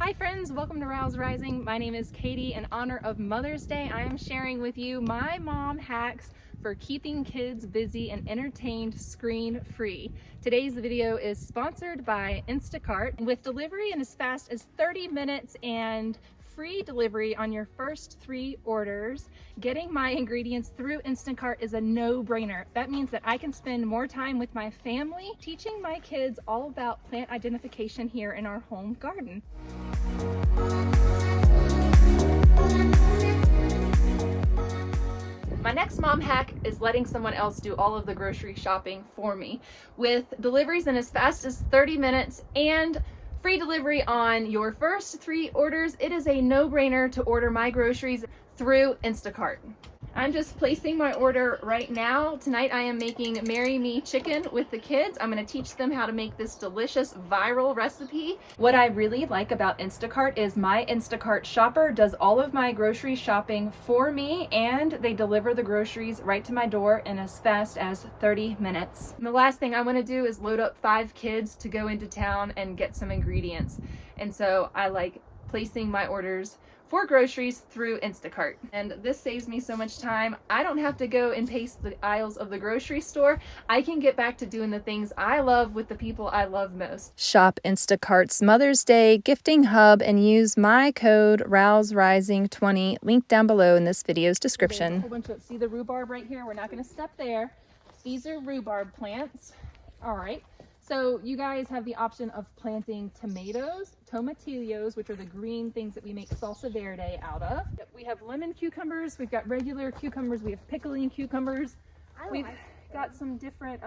Hi friends, welcome to Rouse Rising. My name is Katie. In honor of Mother's Day, I am sharing with you my mom hacks for keeping kids busy and entertained screen-free. Today's video is sponsored by Instacart. With delivery in as fast as 30 minutes and free delivery on your first 3 orders, getting my ingredients through Instacart is a no-brainer. That means that I can spend more time with my family teaching my kids all about plant identification here in our home garden. My next mom hack is letting someone else do all of the grocery shopping for me. With deliveries in as fast as 30 minutes and free delivery on your first 3 orders, it is a no-brainer to order my groceries through Instacart. I'm just placing my order right now. Tonight I am making Marry Me chicken with the kids. I'm going to teach them how to make this delicious viral recipe. What I really like about Instacart is my Instacart shopper does all of my grocery shopping for me, and they deliver the groceries right to my door in as fast as 30 minutes. And the last thing I want to do is load up 5 kids to go into town and get some ingredients. And so I like placing my orders for groceries through Instacart. And this saves me so much time. I don't have to go and pace the aisles of the grocery store. I can get back to doing the things I love with the people I love most. Shop Instacart's Mother's Day gifting hub and use my code RouseRising20, linked down below in this video's description. There's a whole bunch of, see the rhubarb right here? We're not gonna step there. These are rhubarb plants. All right. So you guys have the option of planting tomatoes, tomatillos, which are the green things that we make salsa verde out of. We have lemon cucumbers, we've got regular cucumbers, we have pickling cucumbers. We've got some different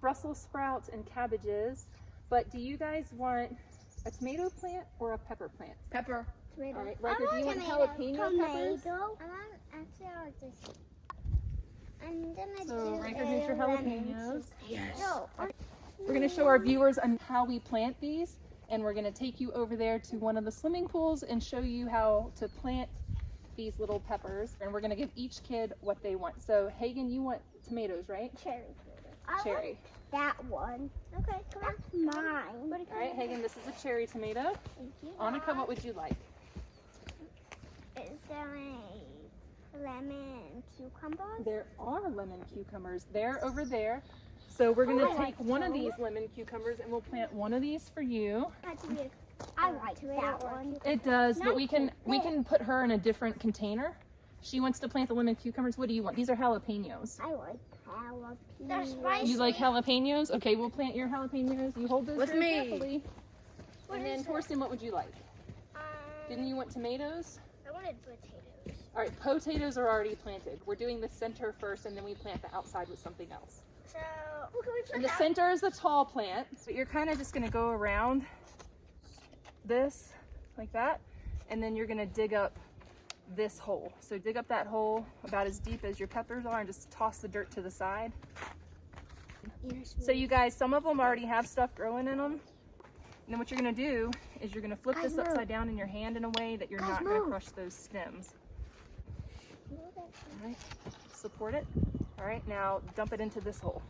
Brussels sprouts and cabbages. But do you guys want a tomato plant or a pepper plant? Pepper. Tomato. All right, Riker, do you want jalapeno peppers? So Riker, here's your jalapenos. Yes. We're going to show our viewers on how we plant these, and we're going to take you over there to one of the swimming pools and show you how to plant these little peppers, and we're going to give each kid what they want. So Hagen, you want tomatoes, right? Cherry. Cherry. That one. Okay, come on. That's mine. All right, Hagen, this is a cherry tomato. Thank you. Annika, what would you like? Is there a lemon cucumber? There are lemon cucumbers. They're over there. So we're going to take one of these lemon cucumbers and we'll plant one of these for you. I like that one. It does, but we can put her in a different container. She wants to plant the lemon cucumbers. What do you want? These are jalapenos. I like jalapenos. They're spicy. You like jalapenos? Okay, we'll plant your jalapenos. You hold those With very me. carefully. And then Torsten, what would you like? Didn't you want tomatoes? I wanted potatoes. All right, potatoes are already planted. We're doing the center first, and then we plant the outside with something else. So, what can we put And the center is the tall plant, but you're kind of just going to go around this like that, and then you're going to dig up this hole. So dig up that hole about as deep as your peppers are and just toss the dirt to the side. So you guys, some of them already have stuff growing in them. And then what you're going to do is you're going to flip this upside down in your hand in a way that you're not going to crush those stems. All right, support it. All right, now dump it into this hole.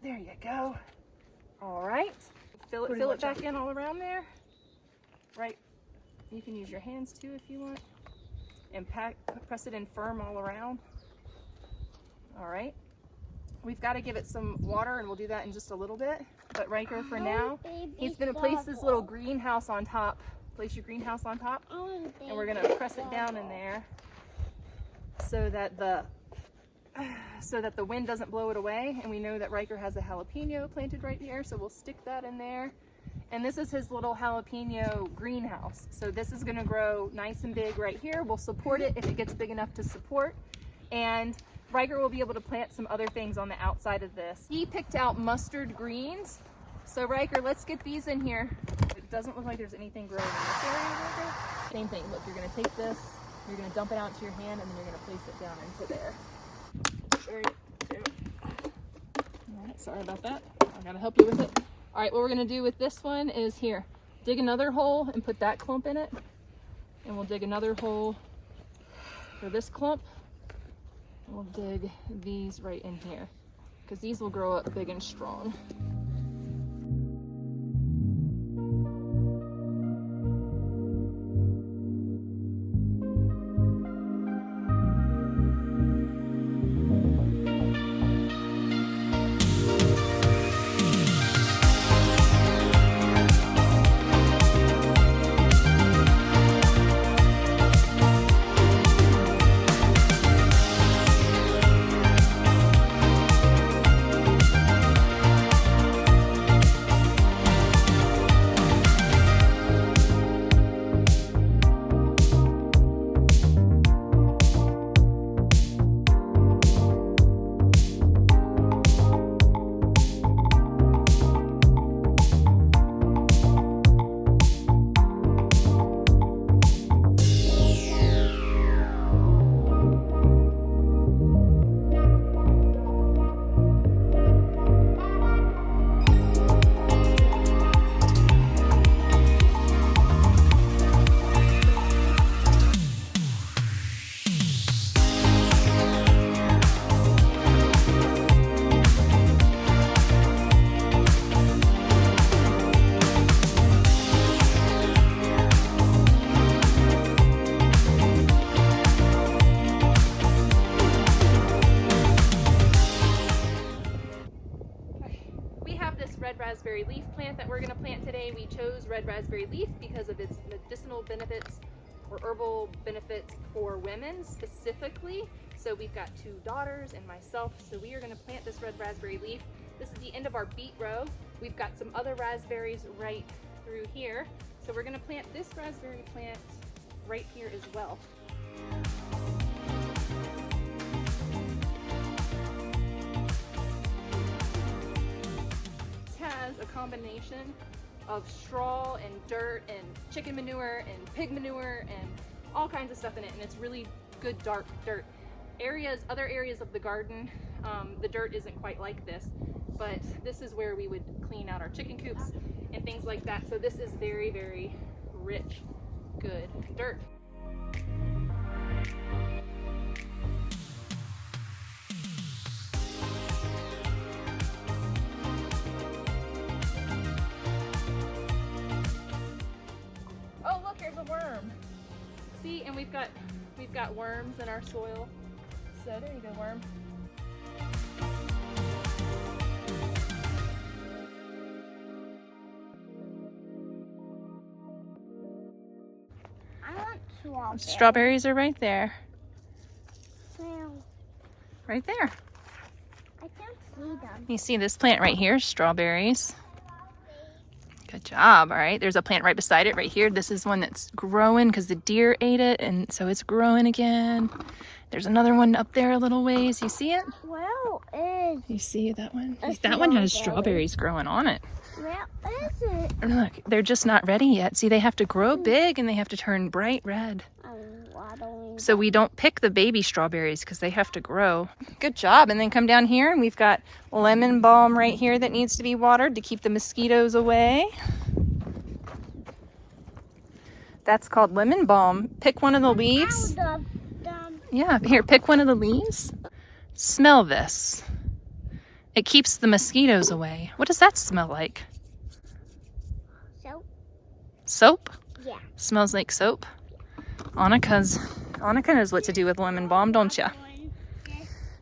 There you go. All right, fill it back in all around there. Right, you can use your hands too if you want. And press it in firm all around. All right. We've got to give it some water, and we'll do that in just a little bit. But Riker, for now, he's going to place this little greenhouse on top. Place your greenhouse on top, and we're going to press it down in there so that the wind doesn't blow it away. And we know that Riker has a jalapeno planted right here, so we'll stick that in there. And this is his little jalapeno greenhouse. So this is going to grow nice and big right here. We'll support it if it gets big enough to support. And Riker will be able to plant some other things on the outside of this. He picked out mustard greens. So Riker, let's get these in here. It doesn't look like there's anything growing in this area, Riker. Same thing. Look, you're going to take this, you're going to dump it out into your hand, and then you're going to place it down into there. All right, sorry about that. I got to help you with it. All right, what we're going to do with this one is here. Dig another hole and put that clump in it. And we'll dig another hole for this clump. We'll dig these right in here because these will grow up big and strong. today we chose red raspberry leaf because of its medicinal benefits or herbal benefits for women specifically. So we've got 2 daughters and myself, so we are going to plant this red raspberry leaf. This is the end of our beet row. We've got some other raspberries right through here, so we're going to plant this raspberry plant right here as well. This has a combination of straw and dirt and chicken manure and pig manure and all kinds of stuff in it, and it's really good dark dirt. Other areas of the garden, the dirt isn't quite like this, but this is where we would clean out our chicken coops and things like that. So this is very, very rich, good dirt. Oh, look, here's a worm. See, and we've got worms in our soil. So there you go, worm. I want strawberries. Strawberries are right there. Well, Right there. I can't see them. You see this plant right here, strawberries. Good job. All right, there's a plant right beside it right here. This is one that's growing because the deer ate it, and so it's growing again. There's another one up there a little ways. You see it? Where is You see that one? A That one has strawberry. strawberries growing on it. Where is it? And look, they're just not ready yet. See, they have to grow big and they have to turn bright red. I'm waddling. So we don't pick the baby strawberries because they have to grow. Good job. And then come down here and we've got lemon balm right here that needs to be watered to keep the mosquitoes away. That's called lemon balm. Pick one of the leaves. Found them. Yeah, here, pick one of the leaves. Smell this. It keeps the mosquitoes away. What does that smell like? So, Soap? yeah. Smells like soap. Annika knows what to do with lemon balm, don't ya?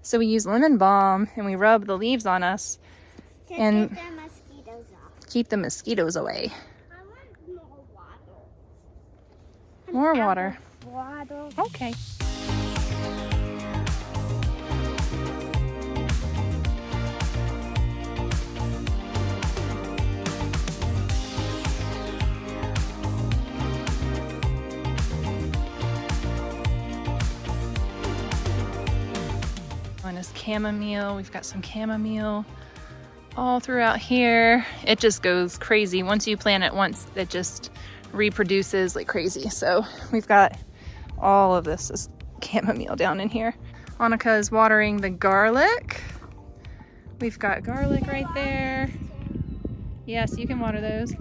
So we use lemon balm and we rub the leaves on us To And- get the mosquitoes off. keep the mosquitoes away. I want more water. More water. Water. Okay. One is chamomile. We've got some chamomile all throughout here. It just goes crazy. Once you plant it once, it just reproduces like crazy. So we've got all of this is chamomile down in here. Annika is watering the garlic. We've got garlic right there. Yes, you can water those.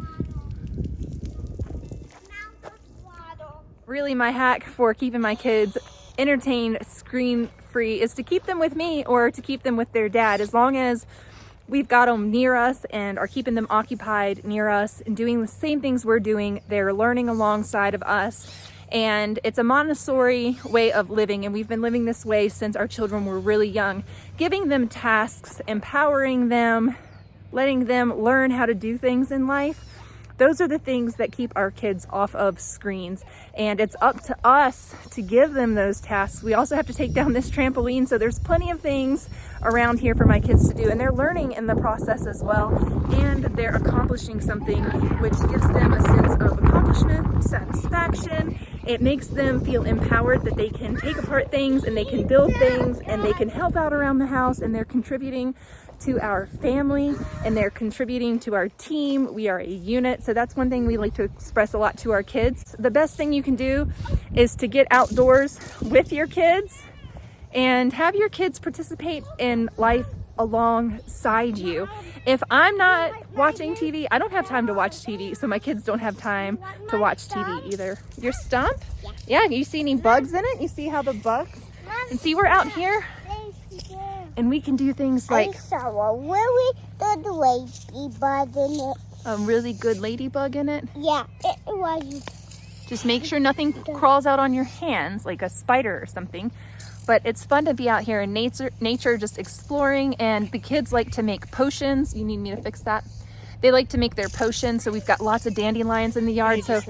Really, my hack for keeping my kids entertained screen free is to keep them with me or to keep them with their dad. As long as we've got them near us and are keeping them occupied near us and doing the same things we're doing, they're learning alongside of us. And it's a Montessori way of living, and we've been living this way since our children were really young. Giving them tasks, empowering them, letting them learn how to do things in life. Those are the things that keep our kids off of screens, and it's up to us to give them those tasks. We also have to take down this trampoline, so there's plenty of things around here for my kids to do, and they're learning in the process as well, and they're accomplishing something which gives them a sense of accomplishment, satisfaction. It makes them feel empowered that they can take apart things and they can build things and they can help out around the house, and they're contributing to our family and they're contributing to our team. We are a unit. So that's one thing we like to express a lot to our kids. The best thing you can do is to get outdoors with your kids and have your kids participate in life alongside you. If I'm not watching TV, I don't have time to watch TV, so my kids don't have time to watch TV either. Your stump? Yeah, you see any bugs in it? You see how the bugs? And see, we're out here and we can do things like I saw a really good ladybug in it. a really good ladybug in it. Yeah, it was. Just make sure nothing crawls out on your hands like a spider or something. But it's fun to be out here in nature just exploring, and the kids like to make potions. You need me to fix that? they like to make their potion. So we've got lots of dandelions in the yard. So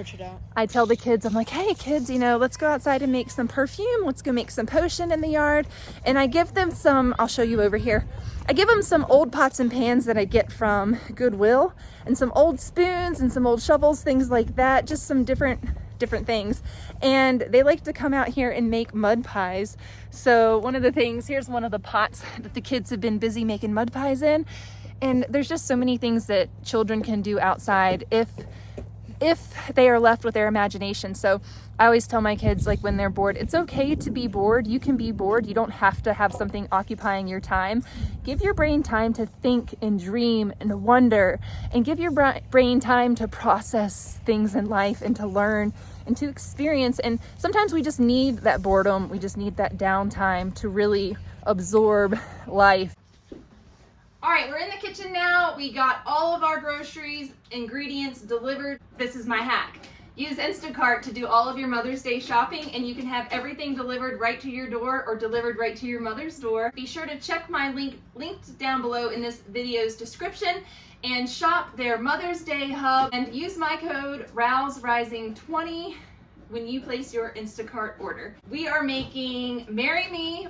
I tell the kids, I'm like, hey kids, you know, let's go outside and make some perfume. Let's go make some potion in the yard. And I give them some, I'll show you over here. I give them some old pots and pans that I get from Goodwill, and some old spoons and some old shovels, things like that, just some different things. And they like to come out here and make mud pies. So one of the things, here's one of the pots that the kids have been busy making mud pies in. And there's just so many things that children can do outside if they are left with their imagination. So I always tell my kids, like, when they're bored, it's okay to be bored. You can be bored. You don't have to have something occupying your time. Give your brain time to think and dream and wonder, and give your brain time to process things in life and to learn and to experience. And sometimes we just need that boredom. We just need that downtime to really absorb life. All right, we're in the kitchen now. We got all of our groceries, ingredients delivered. This is my hack. Use Instacart to do all of your Mother's Day shopping, and you can have everything delivered right to your door or delivered right to your mother's door. Be sure to check my link linked down below in this video's description and shop their Mother's Day hub, and use my code ROUSERISING20 when you place your Instacart order. We are making Marry Me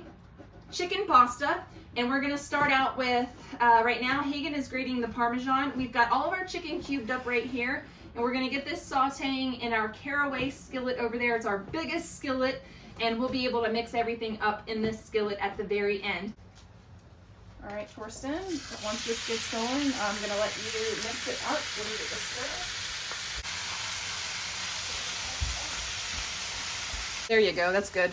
chicken pasta. And we're gonna start out with, right now, Hagen is grating the Parmesan. We've got all of our chicken cubed up right here, and we're gonna get this sauteing in our caraway skillet over there. It's our biggest skillet, and we'll be able to mix everything up in this skillet at the very end. All right, Torsten, once this gets going, I'm gonna let you mix it up. We'll leave it to stir. There you go, that's good.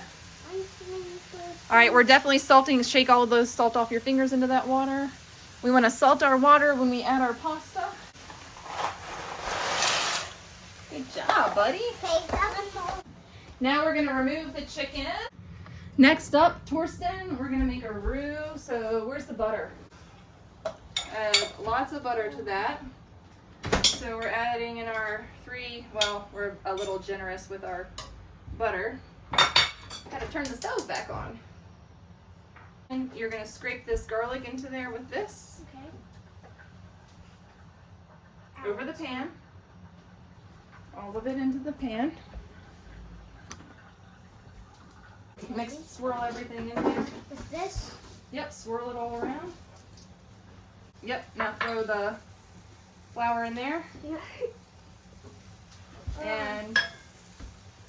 All right, we're definitely salting. Shake all of those salt off your fingers into that water. We want to salt our water when we add our pasta. Good job, buddy. Now we're going to remove the chicken. Next up, Torsten, we're going to make a roux. So where's the butter? Add lots of butter to that. So we're adding in our we're a little generous with our butter. Gotta turn the stove back on. And you're gonna scrape this garlic into there with this. Okay. Over the pan. All of it into the pan. Swirl everything in there. With this? Yep, swirl it all around. Yep, now throw the flour in there. Yeah. And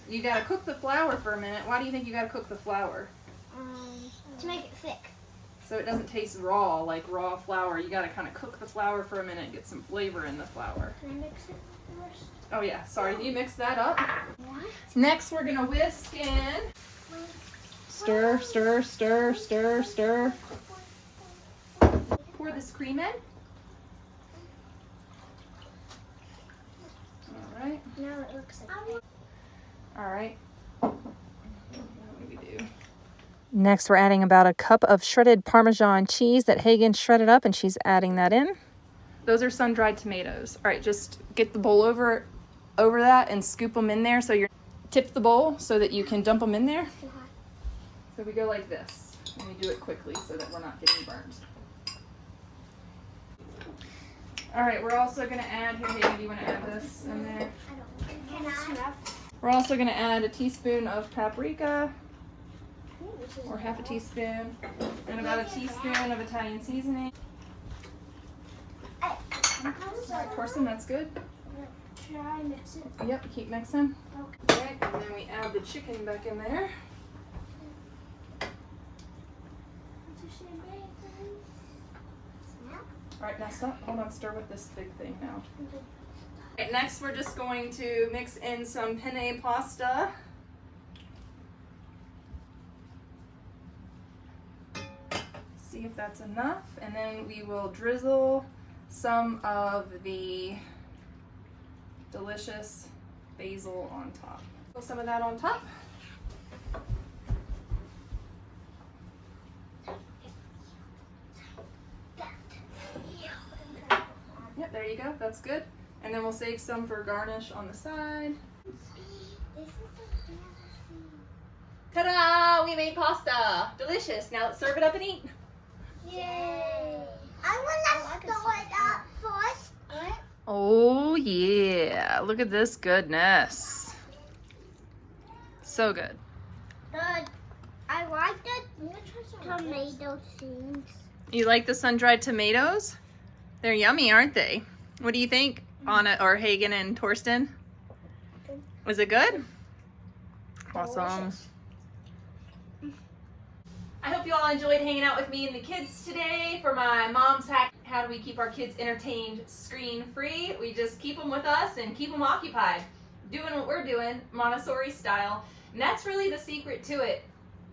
you gotta cook the flour for a minute. Why do you think you gotta cook the flour? To make it thick. So it doesn't taste raw, like raw flour. You gotta kind of cook the flour for a minute, get some flavor in the flour. Can I mix it first? Oh yeah, sorry, you mix that up. What? Next we're gonna whisk in. Stir, stir, stir, stir, stir. Pour this cream in. All right. Now it looks like All right. What do we do? Next, we're adding about a cup of shredded Parmesan cheese that Hagen shredded up, and she's adding that in. Those are sun-dried tomatoes. All right, just get the bowl over that and scoop them in there. So you tip the bowl so that you can dump them in there. So we go like this, and we do it quickly so that we're not getting burnt. All right, we're also gonna add, here, Hagen, do you wanna add this in there? We're also gonna add a teaspoon of paprika, or half a teaspoon, and about a teaspoon of Italian seasoning. All right, Torsten, that's good. Should I mix it? Yep, keep mixing. Okay, and then we add the chicken back in there. All right, now stop. Hold on, stir with this big thing now. All right, next we're just going to mix in some penne pasta. See if that's enough, and then we will drizzle some of the delicious basil on top. Put some of that on top. Yep, there you go. That's good. And then we'll save some for garnish on the side. Ta-da! We made pasta. Delicious. Now let's serve it up and eat. Yay! I want to stir it up first. Oh yeah, look at this goodness. So good. I like the tomato seeds. You like the sun-dried tomatoes? They're yummy, aren't they? What do you think, Anna or Hagen and Torsten? Was it good? Awesome. Delicious. I hope you all enjoyed hanging out with me and the kids today for my mom's hack. How do we keep our kids entertained screen-free? We just keep them with us and keep them occupied, doing what we're doing, Montessori style. And that's really the secret to it.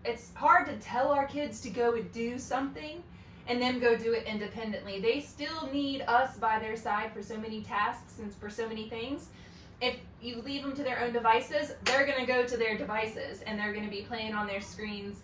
It's hard to tell our kids to go and do something and then go do it independently. They still need us by their side for so many tasks and for so many things. If you leave them to their own devices, they're going to go to their devices and they're going to be playing on their screens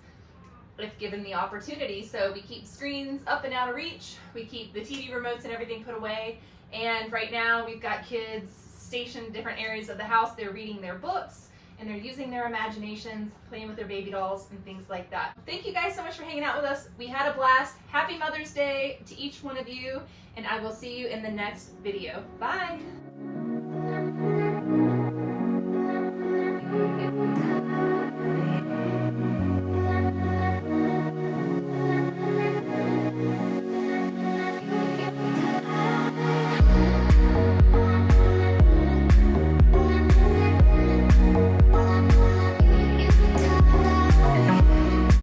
if given the opportunity. So we keep screens up and out of reach. We keep the TV remotes and everything put away. And right now we've got kids stationed in different areas of the house. They're reading their books and they're using their imaginations, playing with their baby dolls and things like that. Thank you guys so much for hanging out with us. We had a blast. Happy Mother's Day to each one of you, and I will see you in the next video. Bye.